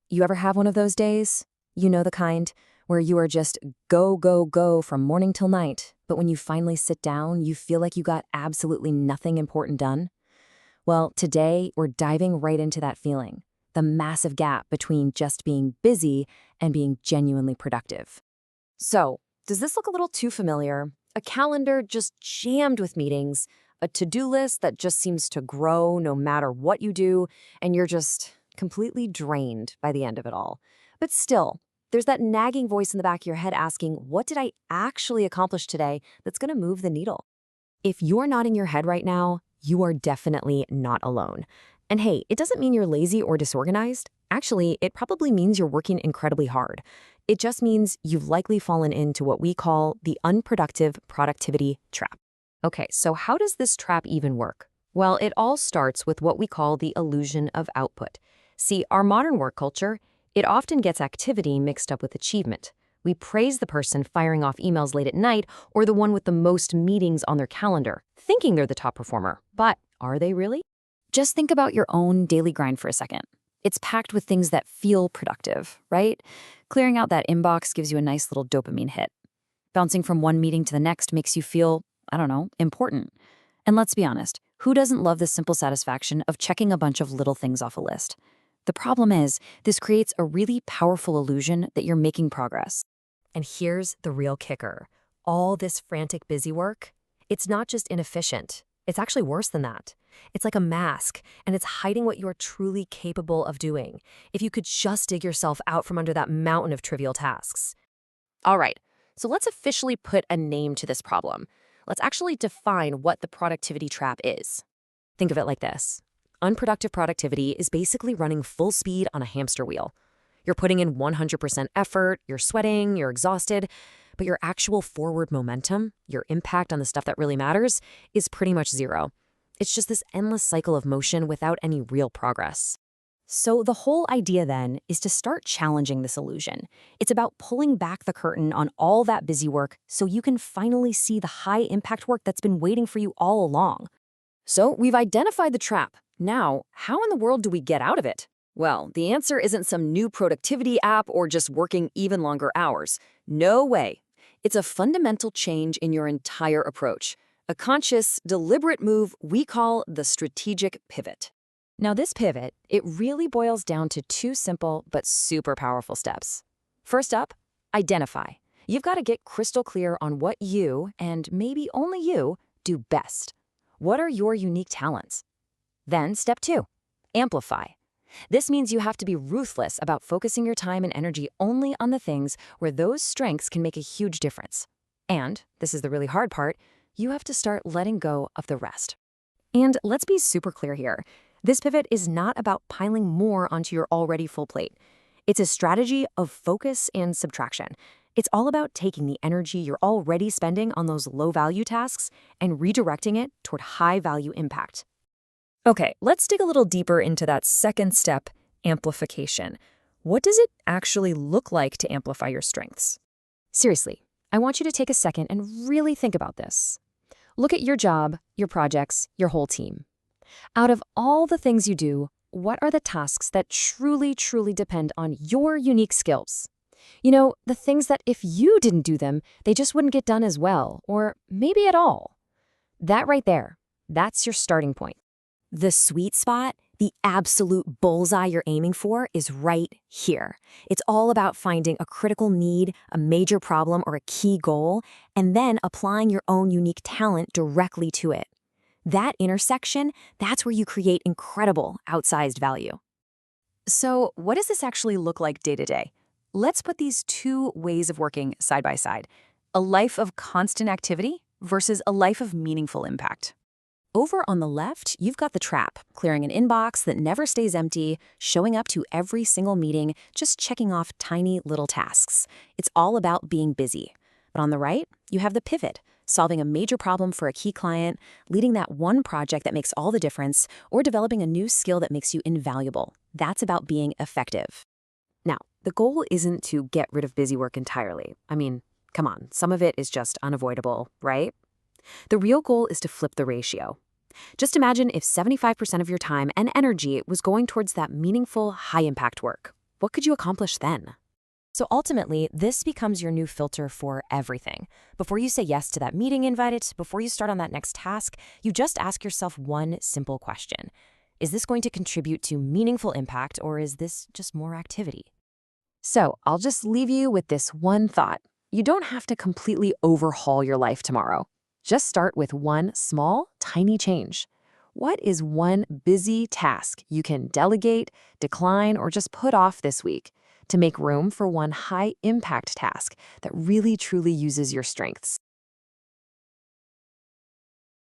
You ever have one of those days? You know the kind, where you are just go, go, go from morning till night, but when you finally sit down, you feel like you got absolutely nothing important done? Well, today we're diving right into that feeling, the massive gap between just being busy and being genuinely productive. So, does this look a little too familiar? A calendar just jammed with meetings, a to-do list that just seems to grow no matter what you do, and you're just completely drained by the end of it all. But still, there's that nagging voice in the back of your head asking, what did I actually accomplish today that's going to move the needle? If you're not in your head right now, you are definitely not alone. And hey, it doesn't mean you're lazy or disorganized. Actually, it probably means you're working incredibly hard. It just means you've likely fallen into what we call the unproductive productivity trap. Okay, so how does this trap even work? Well, it all starts with what we call the illusion of output. See, our modern work culture, it often gets activity mixed up with achievement. We praise the person firing off emails late at night or the one with the most meetings on their calendar, thinking they're the top performer. But are they really? Just think about your own daily grind for a second. It's packed with things that feel productive, right? Clearing out that inbox gives you a nice little dopamine hit. Bouncing from one meeting to the next makes you feel, I don't know, important. And let's be honest, who doesn't love the simple satisfaction of checking a bunch of little things off a list? The problem is, this creates a really powerful illusion that you're making progress. And here's the real kicker. All this frantic busy work, it's not just inefficient. It's actually worse than that. It's like a mask, and it's hiding what you are truly capable of doing, if you could just dig yourself out from under that mountain of trivial tasks. All right, so let's officially put a name to this problem. Let's actually define what the productivity trap is. Think of it like this. Unproductive productivity is basically running full speed on a hamster wheel. You're putting in 100% effort, you're sweating, you're exhausted, but your actual forward momentum, your impact on the stuff that really matters, is pretty much zero. It's just this endless cycle of motion without any real progress. So the whole idea then is to start challenging this illusion. It's about pulling back the curtain on all that busy work so you can finally see the high-impact work that's been waiting for you all along. So we've identified the trap. Now, how in the world do we get out of it? Well, the answer isn't some new productivity app or just working even longer hours. No way. It's a fundamental change in your entire approach. A conscious, deliberate move we call the strategic pivot. Now this pivot, it really boils down to two simple but super powerful steps. First up, identify. You've got to get crystal clear on what you, and maybe only you, do best. What are your unique talents? Then step two, amplify. This means you have to be ruthless about focusing your time and energy only on the things where those strengths can make a huge difference. And, this is the really hard part, you have to start letting go of the rest. And let's be super clear here. This pivot is not about piling more onto your already full plate. It's a strategy of focus and subtraction. It's all about taking the energy you're already spending on those low-value tasks and redirecting it toward high-value impact. Okay, let's dig a little deeper into that second step, amplification. What does it actually look like to amplify your strengths? Seriously, I want you to take a second and really think about this. Look at your job, your projects, your whole team. Out of all the things you do, what are the tasks that truly, truly depend on your unique skills? You know, the things that if you didn't do them, they just wouldn't get done as well, or maybe at all. That right there, that's your starting point. The sweet spot, the absolute bullseye you're aiming for, is right here. It's all about finding a critical need, a major problem, or a key goal, and then applying your own unique talent directly to it. That intersection, that's where you create incredible, outsized value. So, what does this actually look like day to day? Let's put these two ways of working side by side. A life of constant activity versus a life of meaningful impact. Over on the left, you've got the trap, clearing an inbox that never stays empty, showing up to every single meeting, just checking off tiny little tasks. It's all about being busy. But on the right, you have the pivot, solving a major problem for a key client, leading that one project that makes all the difference, or developing a new skill that makes you invaluable. That's about being effective. Now, the goal isn't to get rid of busy work entirely. I mean, come on, some of it is just unavoidable, right? The real goal is to flip the ratio. Just imagine if 75% of your time and energy was going towards that meaningful, high-impact work. what could you accomplish then? So ultimately, this becomes your new filter for everything. Before you say yes to that meeting invite, before you start on that next task, you just ask yourself one simple question. Is this going to contribute to meaningful impact, or is this just more activity? So I'll just leave you with this one thought. You don't have to completely overhaul your life tomorrow. Just start with one small, tiny change. What is one busy task you can delegate, decline, or just put off this week to make room for one high-impact task that really truly uses your strengths?